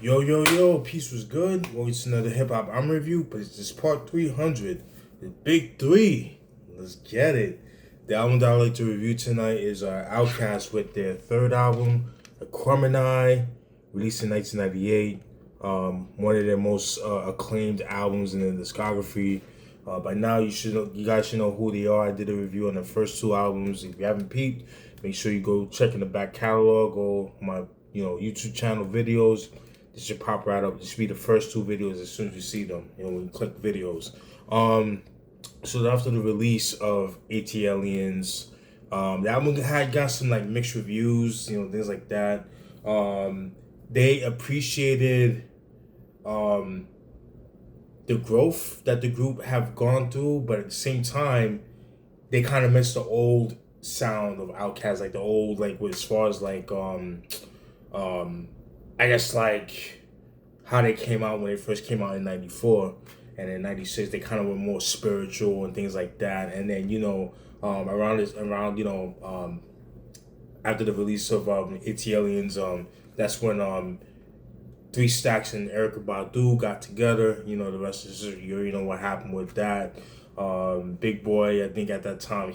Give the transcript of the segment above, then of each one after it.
Yo, peace was good. Well, it's another hip hop I'm review, but it's just part 300. The big three. Let's get it. The album that I like to review tonight is Outkast with their third album, Aquemini, released in 1998. One of their most acclaimed albums in the discography. By now, you guys should know who they are. I did a review on the first two albums. If you haven't peeped, make sure you go check in the back catalog or my YouTube channel videos. This should pop right up. This should be the first two videos as soon as you see them. When you click videos. So after the release of ATLiens, the album had got some like mixed reviews, things like that. They appreciated the growth that the group have gone through, but at the same time, they kind of missed the old sound of Outkast, like the old, like as far as like I guess like how they came out when they first came out in '94, and in '96 they kind of were more spiritual and things like that. And then after the release of ATLiens, that's when Three Stacks and Erykah Badu got together. The rest is you know what happened with that. Big Boy, I think at that time I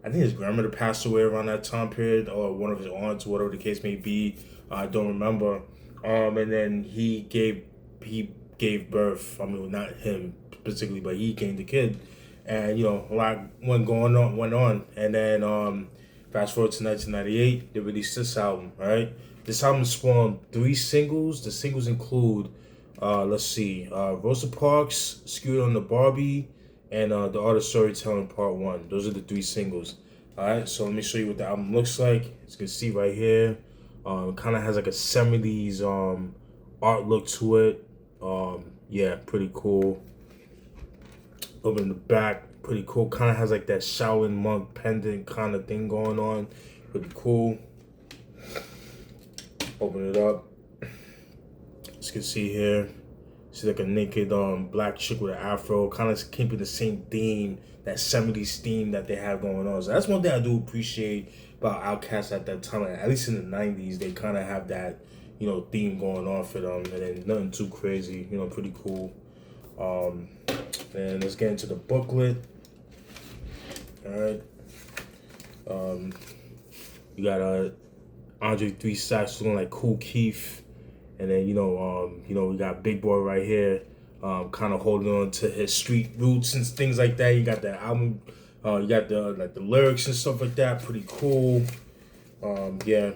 think his grandmother passed away around that time period, or one of his aunts, whatever the case may be. I don't remember. And then he gave birth. I mean, not him particularly, but he gained the kid, and a lot went on. And then fast forward to 1998, they released this album. Right, this album spawned 3 singles. The singles include, Rosa Parks, Screwed on the Barbie, and The Art of Storytelling Part 1. Those are the 3 singles. Alright, so let me show you what the album looks like. As you can see right here, it kind of has like a 70s art look to it. Yeah, pretty cool. Over in the back, pretty cool. Kind of has like that Shaolin monk pendant kind of thing going on. Pretty cool. Open it up. As you can see here, she's like a naked black chick with an afro, kind of keeping the same theme, that 70s theme that they have going on. So that's one thing I do appreciate about Outkast at that time. At least in the 90s, they kind of have that, theme going on for them, and then nothing too crazy, pretty cool. And let's get into the booklet. All right. You got Andre 3 Stacks looking like Cool Keith. And then, we got Big Boy right here, kind of holding on to his street roots and things like that. You got the album, you got the lyrics and stuff like that. Pretty cool. Yeah,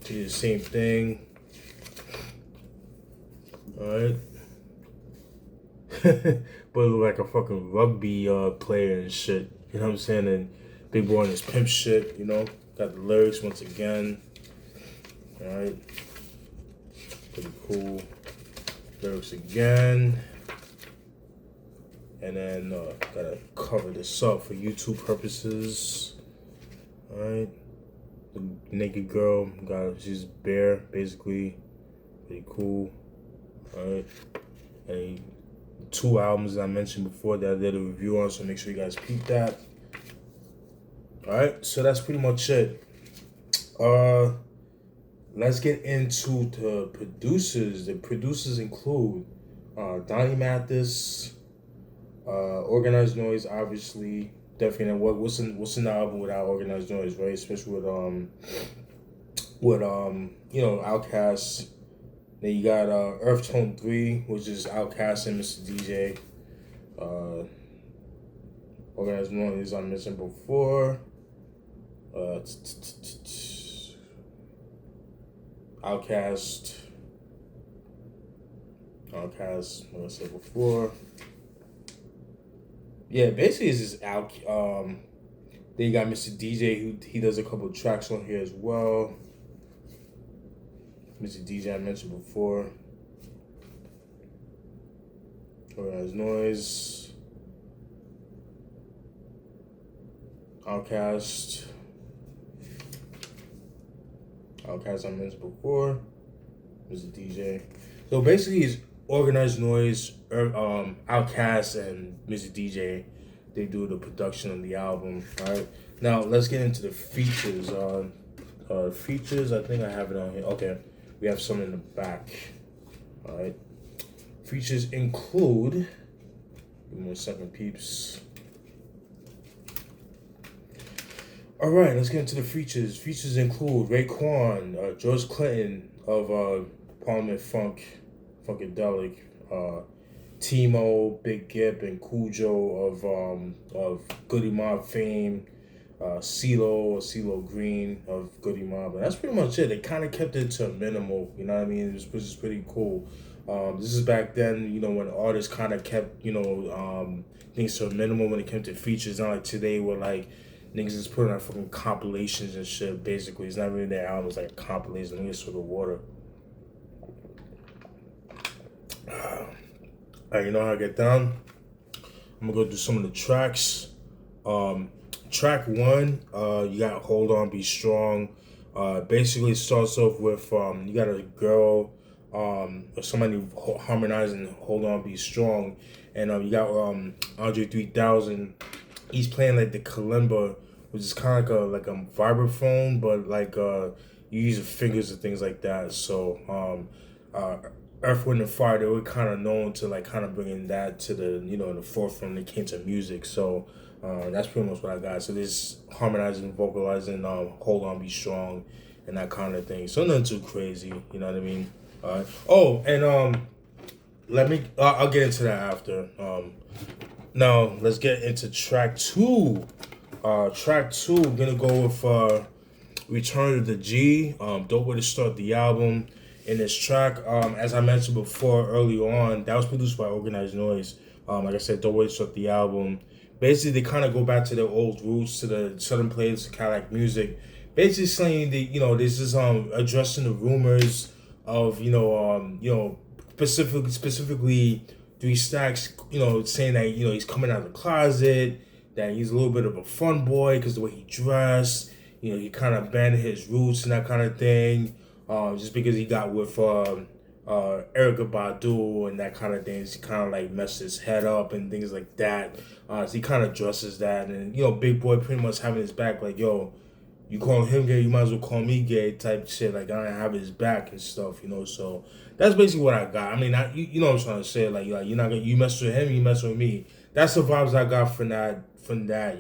do the same thing. All right. But it look like a fucking rugby player and shit. You know what I'm saying? And Big Boy and his pimp shit. Got the lyrics once again. All right. Pretty cool. Lyrics again. And then gotta cover this up for YouTube purposes. Alright. The naked girl, she's bare basically. Pretty cool. Alright. And 2 albums that I mentioned before that I did a review on, so make sure you guys peep that. Alright, so that's pretty much it. Let's get into the producers. The producers include Donnie Mathis, Organized Noise, obviously. Definitely. What's in the album without Organized Noise, right? Especially with Outkast. Then you got Earth Tone 3, which is Outkast and Mr. DJ. Organized Noise I mentioned before. Outkast, like I said before. Yeah, basically it's just out. Then you got Mr. DJ, who he does a couple of tracks on here as well. Mr. DJ I mentioned before. Organized Noise. Outkast I mentioned before. Mr. DJ. So basically it's Organized Noise, Outkast, and Mr. DJ. They do the production of the album. Alright. Now let's get into the features. Features, I think I have it on here. Okay. We have some in the back. All right. Features include. Give me 1 second, peeps. All right, let's get into the features. Features include Raekwon, George Clinton of Parliament Funkadelic, Timo, Big Gip, and Cujo of Goody Mob fame, CeeLo Green of Goody Mob. And that's pretty much it. They kind of kept it to a minimal, you know what I mean? Which is pretty cool. This is back then, you know, when artists kind of kept, you know, things to a minimum when it came to features. Not like today where, like, niggas is putting out fucking compilations and shit, basically. It's not really their albums, like a compilation. Let me get sort of water. Alright, you know how I get down? I'm gonna go through some of the tracks. Track 1, you got Hold On, Be Strong. Basically, it starts off with, you got a girl, or somebody harmonizing Hold On, Be Strong. And you got Andre 3000. He's playing like the kalimba, which is kind of like a vibraphone, but like you use your fingers and things like that. So Earth, Wind and Fire, they were kind of known to like kind of bringing that to the, you know, the forefront when it came to music. So that's pretty much what I got. So this harmonizing, vocalizing, Hold On, Be Strong, and that kind of thing. So nothing too crazy, you know what I mean? Oh, and let me, I'll get into that after. Now, let's get into track 2. Track 2, we're gonna go with Return to the G. Dope way to start the album. In this track, as I mentioned before earlier on, that was produced by Organized Noise. Like I said, dope way to start the album. Basically, they kind of go back to their old roots, to the Southern players of Cadillac music. Basically saying that, you know, this is addressing the rumors of, specifically 3 Stacks, you know, saying that, you know, he's coming out of the closet, that he's a little bit of a fun boy because the way he dressed, you know, he kind of abandoned his roots and that kind of thing, just because he got with Erykah Badu and that kind of thing. He kind of like messed his head up and things like that. So he kind of addresses that, and, you know, Big Boy pretty much having his back, like, yo, you call him gay, you might as well call me gay type shit. Like, I don't have his back and stuff, you know. So that's basically what I got. I mean, you know what I'm trying to say. Like you're not gonna, you mess with him, you mess with me. That's the vibes I got from that.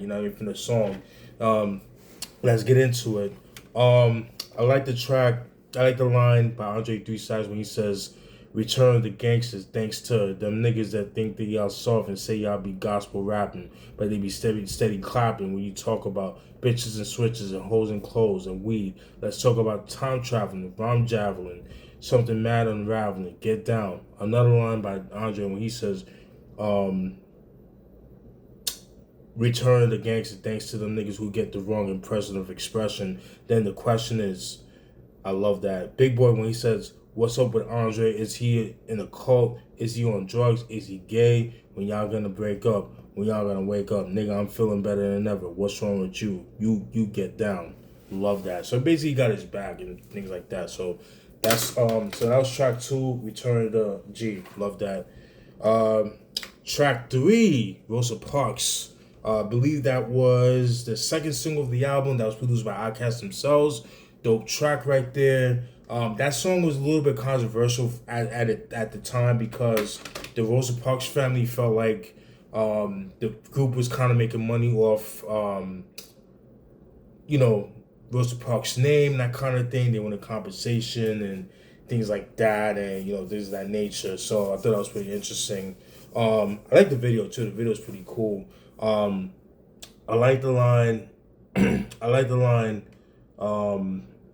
You know what I mean, from the song. Let's get into it. I like the track. I like the line by Andre 3 Stacks when he says, "Return the gangsters, thanks to them niggas that think that y'all soft and say y'all be gospel rapping, but they be steady clapping when you talk about bitches and switches and hoes and clothes and weed. Let's talk about time traveling, bomb javelin, something mad unraveling. Get down." Another line by Andre when he says, "Return the gangsters, thanks to them niggas who get the wrong impression of expression." Then the question is, I love that. Big Boy when he says, "What's up with Andre? Is he in a cult? Is he on drugs? Is he gay? When y'all gonna break up? When y'all gonna wake up? Nigga, I'm feeling better than ever. What's wrong with you? You get down." Love that. So basically he got his back and things like that. So that's so that was track 2, Return to the G. Love that. Track 3, Rosa Parks. Believe that was the second single of the album that was produced by Outkast themselves. Dope track right there. That song was a little bit controversial at the time because the Rosa Parks family felt like the group was kind of making money off, Rosa Parks' name, that kind of thing. They wanted compensation and things like that, and, you know, things of that nature. So I thought that was pretty interesting. I like the video too. The video is pretty cool. I like the line.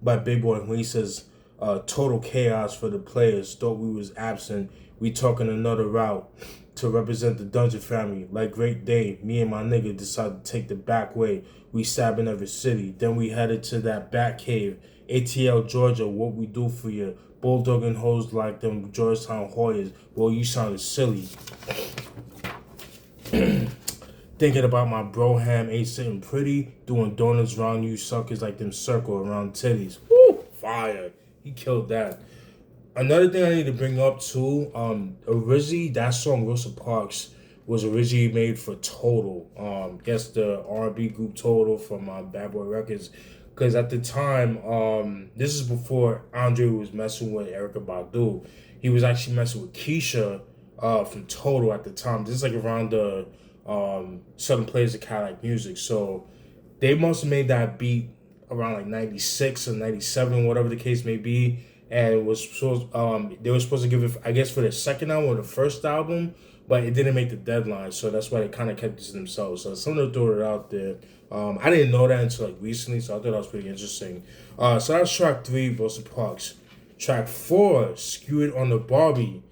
By Big Boy when he says, "Total chaos for the players. Thought we was absent. We talking another route to represent the Dungeon family. Like Great Day, me and my nigga decided to take the back way. We stabbing every city. Then we headed to that back cave. ATL, Georgia, what we do for you? Bulldogging hoes like them Georgetown Hoyas. Well, you sounded silly. Thinking about my broham ain't sitting pretty. Doing donuts around you suckers like them circle around titties." Woo! Fire. He killed that. Another thing I need to bring up too, originally that song Rosa Parks was originally made for Total. Guess the R&B group Total from Bad Boy Records because at the time, this is before Andre was messing with Erykah Badu. He was actually messing with Keisha from Total at the time. This is like around the Southern Players of Cadillac Music. So they must have made that beat around like 96 or 97, whatever the case may be. And was supposed they were supposed to give it, I guess, for the second album or the first album, but it didn't make the deadline, so that's why they kind of kept it to themselves. So something to throw it out there. I didn't know that until like recently, so I thought that was pretty interesting. So that was track 3, Rosa Parks. Track 4, Skew It on the Barbie.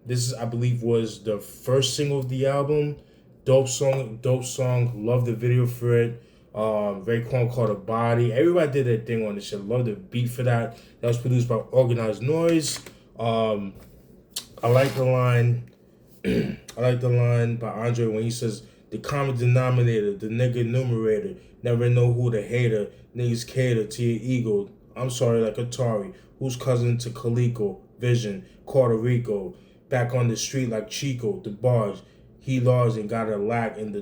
This is, I believe, was the first single of the album. Dope song, dope song. Love the video for it. Raekwon called a body. Everybody did their thing on this shit. Love the beat for that. That was produced by Organized Noise. I like the line. I like the line by Andre when he says, "The common denominator, the nigga numerator. Never know who the hater. Niggas cater to your ego. I'm sorry, like Atari. Who's cousin to Coleco? Vision, Puerto Rico. Back on the street like Chico. The barge. He lost and got a lack in the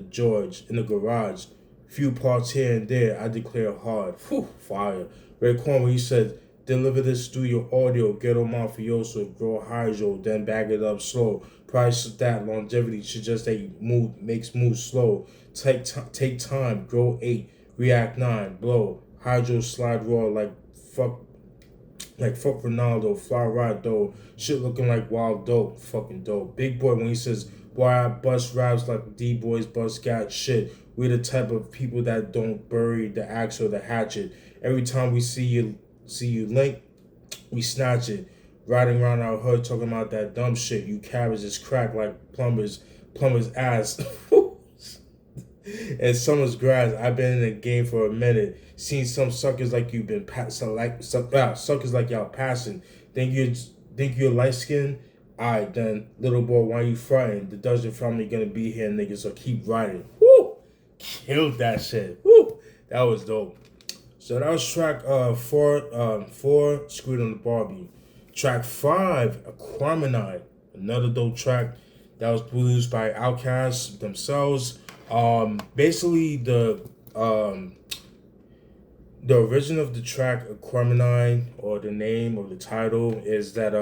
garage. Few parts here and there, I declare hard." Whew, fire. Raekwon when he said, "Deliver this through your audio, ghetto mafioso, grow hydro, then bag it up slow. Price that longevity suggest that makes moves slow. Take time, grow 8, react 9, blow. Hydro slide raw fuck Ronaldo, fly ride though. Shit looking like wild dope, fucking dope. Big Boy when he says, "Boy, I bust raps like D-boys bust gat shit. We're the type of people that don't bury the axe or the hatchet. Every time we see you link, we snatch it. Riding around our hood talking about that dumb shit. You cabbages crack like plumbers ass." And summer's grass. I've been in the game for a minute. Seen some suckers like you've been suckers like y'all passing. Think you're light skinned? Alright then, little boy, why you frightened? The Dungeon family gonna be here, niggas, so keep riding. Woo! Killed that shit. Woo! That was dope. So that was track 4, Screwed on the Barbie. Track 5, Aquemini, another dope track that was produced by Outkast themselves. Basically the origin of the track Aquemini, or the name of the title, is that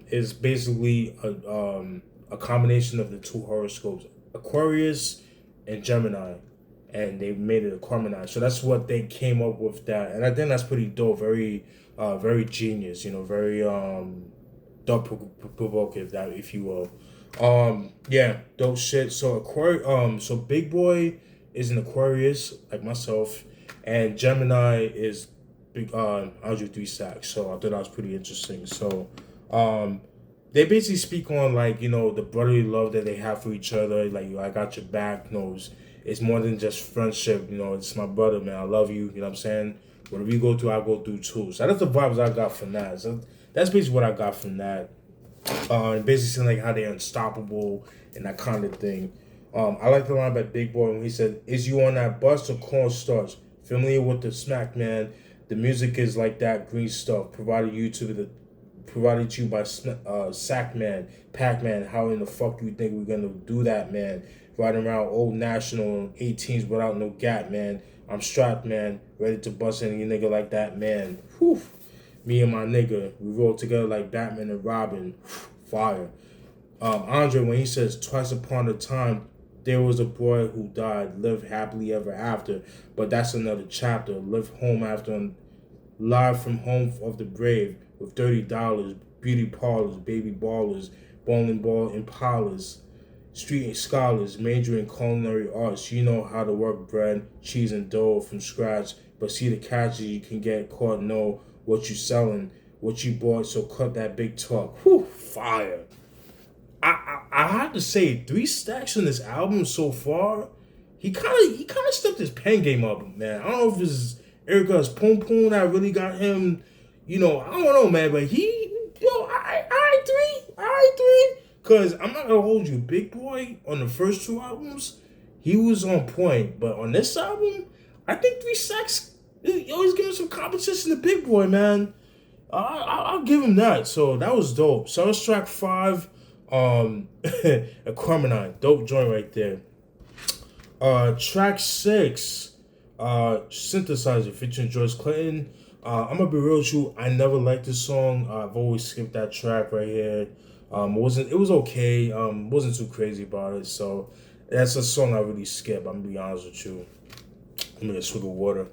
is basically a combination of the 2 horoscopes, Aquarius and Gemini, and they made it Aquemini. So that's what they came up with that, and I think that's pretty dope. Very very genius, very thought provocative, that, if you will. Yeah, dope shit. So so Big Boy is an Aquarius like myself, and Gemini is big Andre 3 Stacks. So I thought that was pretty interesting. So they basically speak on the brotherly love that they have for each other. Like, I got your back. It's more than just friendship. It's my brother, man. I love you. You know what I'm saying? Whatever you go through, I go through too. So that's the vibes I got from that. So that's basically what I got from that. Basically saying like how they're unstoppable and that kind of thing. I like the line by Big Boy when he said, "Is you on that bus or cornstarch? Familiar with the smack, man? The music is like that green stuff provided to you by Sackman, Pac-Man. How in the fuck you think we're gonna do that, man? Riding around Old National 18s without no gap, man. I'm strapped, man, ready to bust any nigga like that, man. Whew. Me and my nigga, we roll together like Batman and Robin." Fire. Andre when he says, "Twice upon a time, there was a boy who died, lived happily ever after, but that's another chapter. Live from home of the brave, with $30, beauty parlors, baby ballers, bowling ball impalas, street scholars, major in culinary arts. You know how to work bread, cheese, and dough from scratch, but see the catches you can get caught, know what you selling, what you bought, so cut that big talk." Whew, fire. I have to say, 3 Stacks on this album so far, he kind of stepped his pen game up, man. I don't know if it's Erica's Poom Poom that really got him, I don't know, man, but I 3. Because I'm not going to hold you, Big Boy, on the first 2 albums, he was on point. But on this album, I think 3 Stacks, he's giving some competition to Big Boy, man. I'll give him that. So that was dope. So that was track 5, Aquemini. Dope joint right there. Track 6, Synthesizer featuring George Clinton. I'm gonna be real with you. I never liked this song. I've always skipped that track right here. It was okay. Wasn't too crazy about it. So that's a song I really skip. I'm gonna be honest with you. Let me get a swig of water.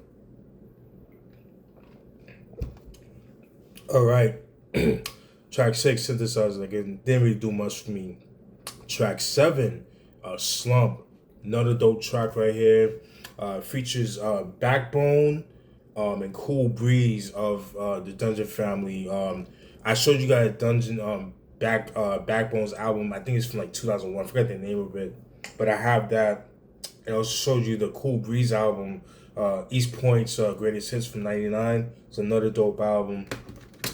All right. Track 6, Synthesizer. Again, didn't really do much for me. Track 7, Slump. Another dope track right here. Features Backbone and Cool Breeze of the Dungeon family. I showed you guys Dungeon Backbone's album. I think it's from like 2001. I forgot the name of it, but I have that. And I also showed you the Cool Breeze album, East Point's Greatest Hits from '99. It's another dope album.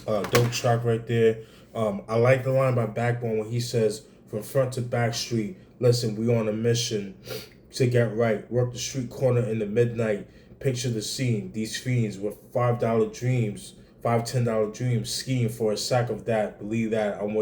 Dope track right there. I like the line by Backbone when he says, "From front to back street, listen, we on a mission to get right. Work the street corner in the midnight. Picture the scene. These fiends with $5 dreams, $10 dreams, skiing for a sack of that. Believe that I'm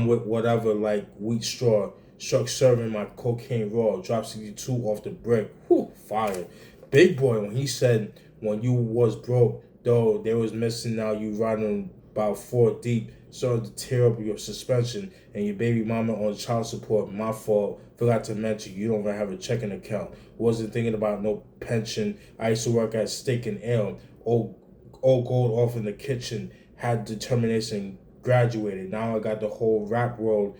with whatever like wheat straw. Struck serving my cocaine raw. Drop 62 off the brick. Whew, fire. Big Boy when he said, when you was broke, though they was missing now you riding about 4 deep. Started to tear up your suspension and your baby mama on child support. My fault. Forgot to mention you don't even have a checking account. Wasn't thinking about no pension. I used to work at Steak and Ale. Old gold off in the kitchen. Had determination. Graduated. Now I got the whole rap world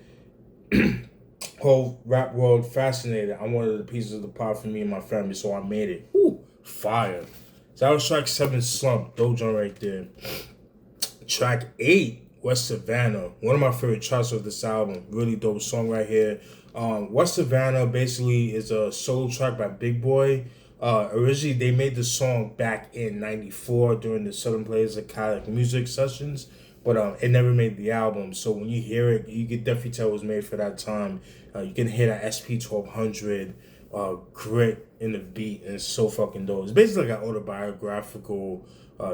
fascinated. I wanted the pieces of the pie for me and my family, so I made it. Woo, fire. So that was track 7, Slump. Dope joint right there. Track 8, West Savannah. One of my favorite tracks of this album. Really dope song right here. West Savannah basically is a solo track by Big Boy. Originally, they made the song back in '94 during the Southern Players Academic Music sessions, but it never made the album. So when you hear it, you can definitely tell it was made for that time. You can hear that SP 1200 grit in the beat, and it's so fucking dope. It's basically like an autobiographical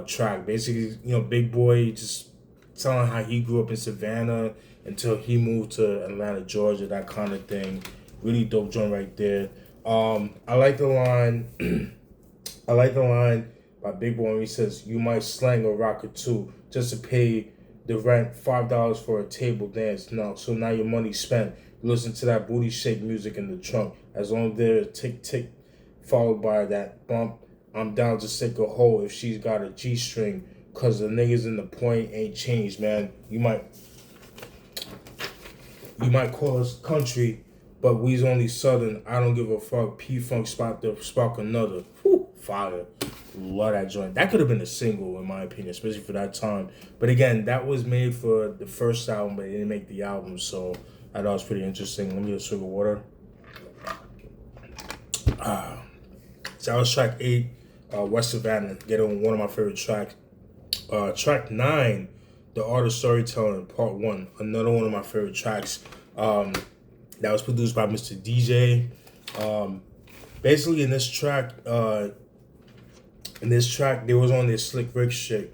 track. Basically, Big Boy just telling how he grew up in Savannah until he moved to Atlanta, Georgia, that kind of thing. Really dope joint right there. I like the line. I like the line by Big Boy when he says, "You might slang a rock or two just to pay the rent, $5 for a table dance. No, so now your money's spent. You listen to that booty shake music in the trunk. As long as there's a tick tick followed by that bump, I'm down to stick a hole if she's got a G-string. Cause the niggas in the point ain't changed, man. You might call us country, but we's only southern. I don't give a fuck. P-Funk spot to spark another." Whew, fire. Love that joint. That could have been a single, in my opinion, especially for that time. But again, that was made for the first album, but it didn't make the album, so I thought it was pretty interesting. Let me get a swig of water. So that was track 8, West Savannah. Getting one of my favorite tracks. Track 9, The Art of Storytelling, Part 1. Another one of my favorite tracks. That was produced by Mr. DJ. Basically, in this track, they was on this Slick Rick shit.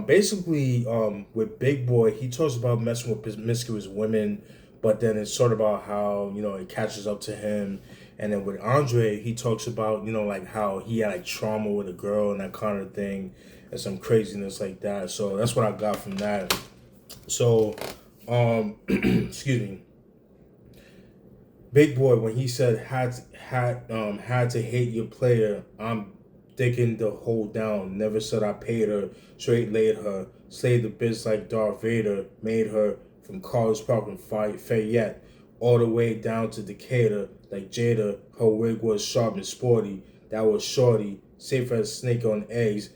Basically, with Big Boy, he talks about messing with promiscuous women, but then it's sort of about how, it catches up to him. And then with Andre, he talks about, like how he had like trauma with a girl and that kind of thing and some craziness like that. So that's what I got from that. So, excuse me. Big Boy, when he said had to hate your player, I'm thinking to hold down. Never said I paid her, straight laid her, slayed the bitch like Darth Vader, made her from College Park and Fayette, all the way down to Decatur, like Jada. Her wig was sharp and sporty. That was shorty, safe as a snake on eggs.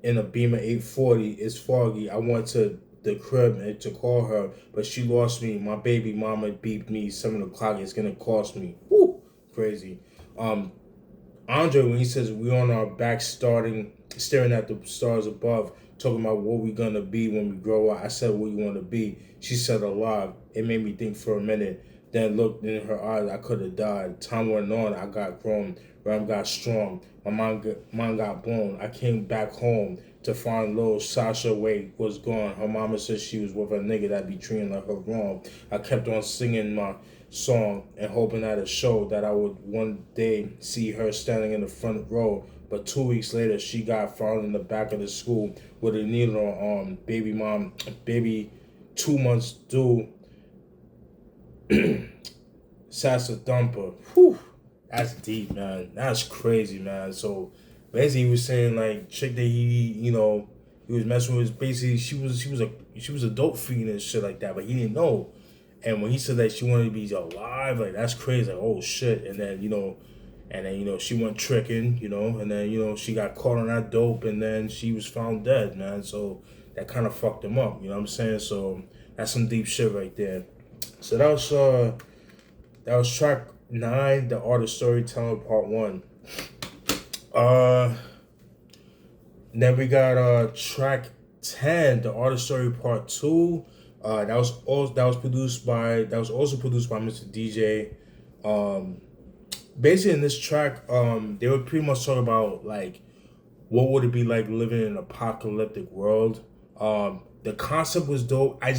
In a Beamer 840, it's foggy. I went to the crib and to call her, but she lost me. My baby mama beeped me. 7 o'clock. It's gonna cost me. Woo, crazy. Andre, when he says we on our back staring at the stars above, talking about what we gonna be when we grow up. I said, what you wanna be? She said, alive. It made me think for a minute. Then looked in her eyes, I could have died. Time went on, I got grown. Ram got strong. My mind got blown. I came back home to find little Sasha Wade was gone. Her mama said she was with a nigga that be treating like her wrong. I kept on singing my song and hoping at a show that I would one day see her standing in the front row. but 2 weeks later, she got found in the back of the school with a needle on her arm. Baby 2 months due. Sasa Thumper. Whew. That's deep, man. That's crazy, man. So basically, he was saying like chick that he was messing with. Basically, she was a dope fiend and shit like that, but he didn't know. And when he said that she wanted to be alive, like that's crazy. Like, oh shit. And then she went tricking, and then she got caught on that dope, and then she was found dead, man. So that kind of fucked him up. You know what I'm saying? So that's some deep shit right there. So that was track 9, The Art of Storytelling, Part 1. Then we got track 10, The Art of Story, Part 2. That was also produced by Mr. DJ. Basically in this track, they would pretty much talk about like what would it be like living in an apocalyptic world. The concept was dope. I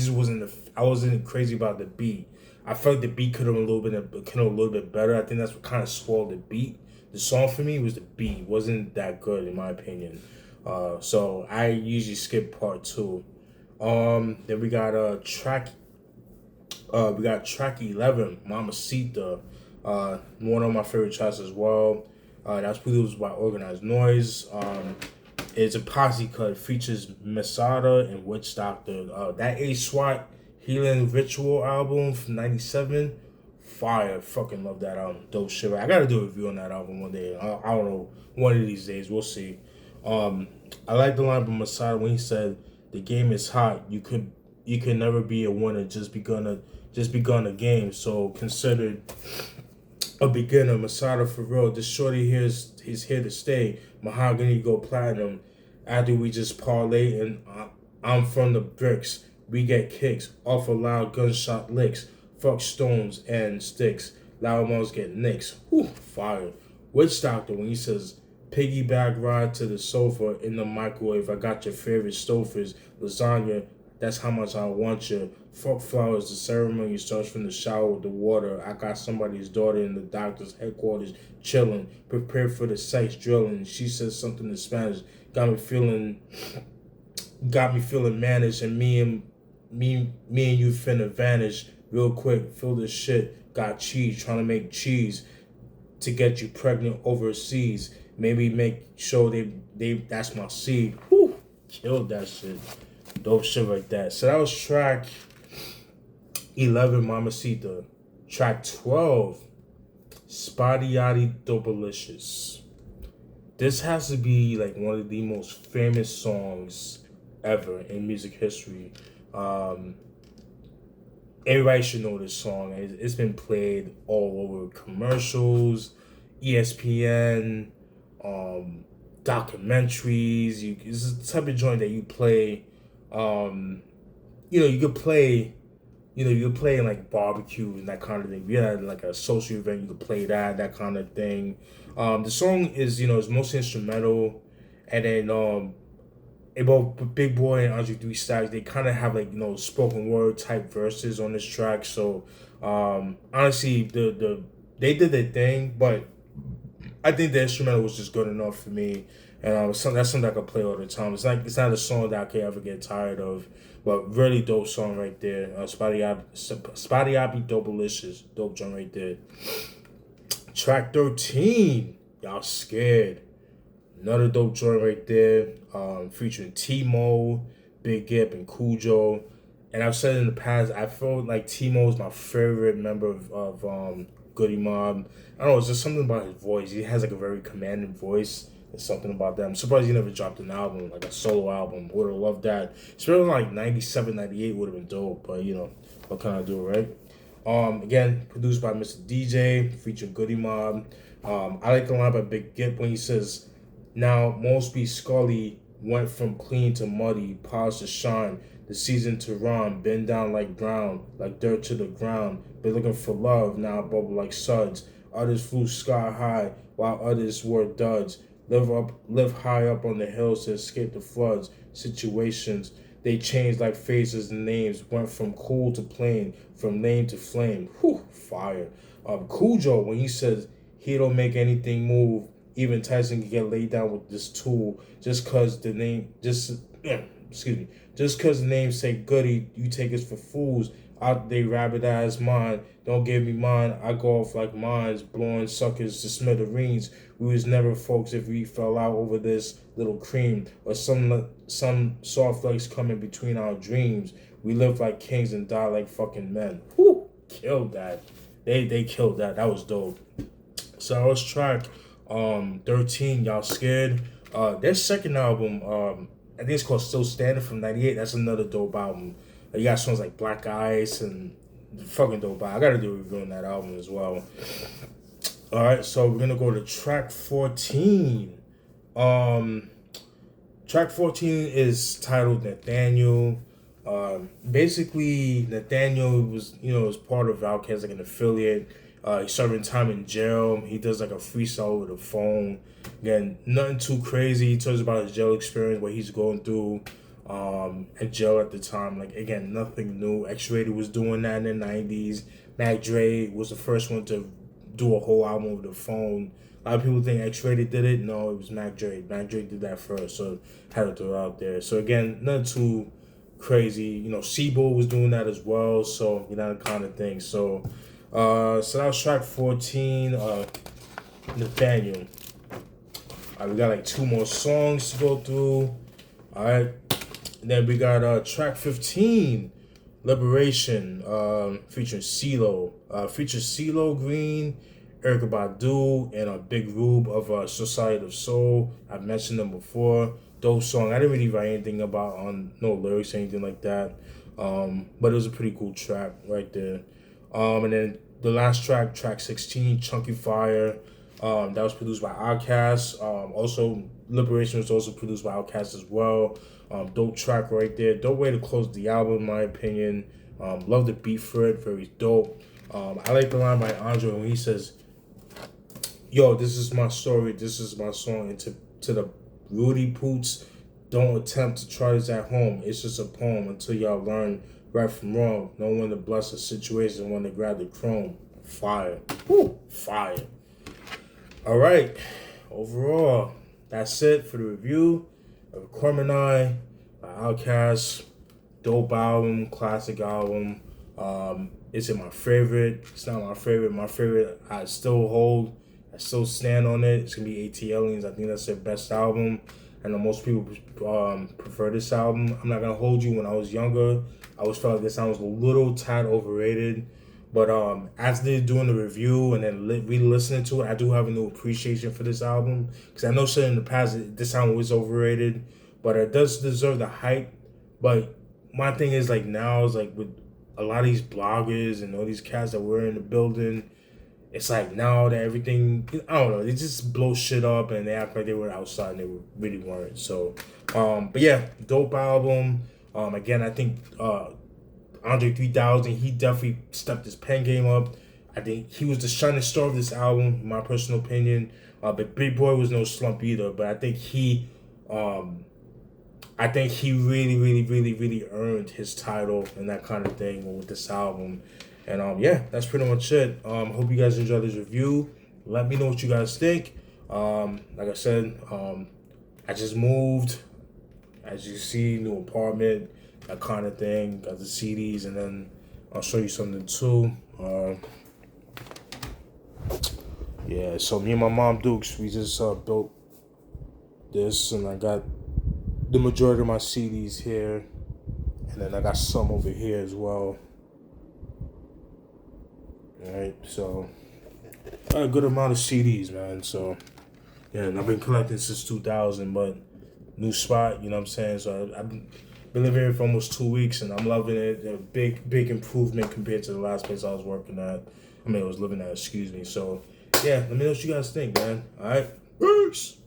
wasn't crazy about the beat. I felt like the beat could have been a little bit better. I think that's what kind of spoiled the beat. The song for me was the beat. It wasn't that good in my opinion. So I usually skip part 2. Then we got track 11, Mamacita. One of my favorite tracks as well. That was produced by Organized Noise. It's a posse cut. It features Masada and Witch Doctor. That A-SWAT Healing Ritual album from '97. Fire. Fucking love that album. Dope shit. I gotta do a review on that album one day. I don't know. One of these days. We'll see. I like the line from Masada when he said, "The game is hot. You can never be a winner. Just begun a game. So considered a beginner." Masada for real. This shorty he's here to stay. Mahogany go platinum. After we just parlay and I'm from the bricks. We get kicks off of loud gunshot licks. Fuck stones and sticks. Loud ones get nicks. Whew, fire. Witch Doctor when he says piggyback ride to the sofa in the microwave. I got your favorite stofers. Lasagna. That's how much I want you. Fuck flowers. The ceremony starts from the shower with the water. I got somebody's daughter in the doctor's headquarters chilling. Prepared for the sex drilling. She says something in Spanish. Got me feeling managed, and me and you finna vanish real quick. Feel this shit. Got cheese. Trying to make cheese to get you pregnant overseas. Maybe make sure they that's my seed. Whew. Killed that shit. Dope shit like that. So that was track 11, Mamacita. Track 12, Spaghetti Dopalicious. This has to be like one of the most famous songs ever in music history. Everybody should know this song. It's been played all over commercials, ESPN, documentaries. It's the type of joint that you play. You could play in like barbecues and that kind of thing. If you had like a social event, you could play that kind of thing. The song is mostly instrumental, and then both Big Boy and Andre 3 Stacks, they kind of have like spoken word type verses on this track. So honestly, they did their thing, but I think the instrumental was just good enough for me, and that's something I could play all the time. It's not a song that I could ever get tired of, but really dope song right there. Spaghetti Dopalicious, dope joint right there. Track 13, Y'all Scared. Another dope joint right there, featuring T-Mo, Big Gip, and Cujo. And I've said in the past, I feel like T-Mo is my favorite member of Goody Mob. I don't know, it's just something about his voice. He has like a very commanding voice. There's something about that. I'm surprised he never dropped an album, like a solo album. Would have loved that. Especially like 97, 98 would have been dope. But what can I do, right? Again, produced by Mr. DJ, featuring Goody Mob. I like the line by Big Gip when he says, "Now Mosby Scully went from clean to muddy, polished to shine, the season to rhyme, bend down like brown, like dirt to the ground, been looking for love, now I bubble like suds. Others flew sky high, while others wore duds. Live high up on the hills to escape the floods. Situations, they changed like faces and names, went from cool to plain, from lame to flame." Whew, fire. Cujo, when he says he don't make anything move, even Tyson can get laid down with this tool just cause the name excuse me, just cause the name say goody, you take us for fools. Out they rabbit ass mine. Don't give me mine. I go off like mines, blowing suckers to smithereens. We was never folks if we fell out over this little cream or some soft legs coming between our dreams. We live like kings and die like fucking men. Whew, killed that. They killed that. That was dope. So that was track 13. Y'all scared? Their second album, I think it's called Still Standing from '98. That's another dope album. You got songs like Black Ice and fucking dope. I gotta do a review on that album as well. All right, so we're gonna go to track 14. Track 14 is titled Nathaniel. Basically, Nathaniel was part of Outkast, like an affiliate. He's serving time in jail. He does like a freestyle over the phone. Again, nothing too crazy. He tells about his jail experience, what he's going through at jail at the time. Like, again, nothing new. X-Rated was doing that in the 90s. Mac Dre was the first one to do a whole album over the phone. A lot of people think X-Rated did it. No, it was Mac Dre. Mac Dre did that first, so had to throw it out there. So again, nothing too crazy. Seabold was doing that as well, so that kind of thing. So that was track 14, Nathaniel. All right, we got like 2 more songs to go through. All right, and then we got track 15, Liberation, featuring CeeLo. Features CeeLo Green, Erykah Badu, and a Big Rube of Society of Soul. I've mentioned them before. Dope song. I didn't really write anything about on no lyrics or anything like that. But it was a pretty cool track right there. And then the last track, track 16, Chunky Fire. That was produced by Outkast. Also, Liberation was also produced by Outkast as well. Dope track right there. Dope way to close the album, in my opinion. Love the beat for it. Very dope. I like the line by Andre when he says, "Yo, this is my story. This is my song." And to the Rudy Poots, don't attempt to try this at home. It's just a poem until y'all learn right from wrong. Know when to bless a situation, when to grab the chrome. Fire. Woo, fire. All right. Overall, that's it for the review of Aquemini by Outkast. Dope album, classic album. Is it my favorite? It's not my favorite. My favorite, I still stand on it. It's gonna be ATLiens. I think that's their best album. I know most people prefer this album. I'm not gonna hold you. When I was younger, I always felt like this album was a little tad overrated. But after doing the review and then re-listening to it, I do have a new appreciation for this album. Because I know said in the past this album was overrated, but it does deserve the hype. But my thing is like now is like with a lot of these bloggers and all these cats that were in the building, it's like now that everything, I don't know, they just blow shit up and they act like they were outside and they really weren't. So, but yeah, dope album. Again, I think Andre 3000, he definitely stepped his pen game up. I think he was the shining star of this album, in my personal opinion. But Big Boy was no slump either. But I think he really, really, really, really earned his title and that kind of thing with this album. And yeah, that's pretty much it. Hope you guys enjoyed this review. Let me know what you guys think. Like I said, I just moved. As you see, new apartment, that kind of thing. Got the CDs, and then I'll show you something too. Yeah, so me and my mom Dukes, we just built this, and I got the majority of my CDs here, and then I got some over here as well. Alright, so I got a good amount of CDs, man. So yeah, and I've been collecting since 2000, but new spot, you know what I'm saying? So I've been living here for almost 2 weeks, and I'm loving it. A big improvement compared to the last place I was working at. I was living at, excuse me. So yeah, let me know what you guys think, man. Alright, peace.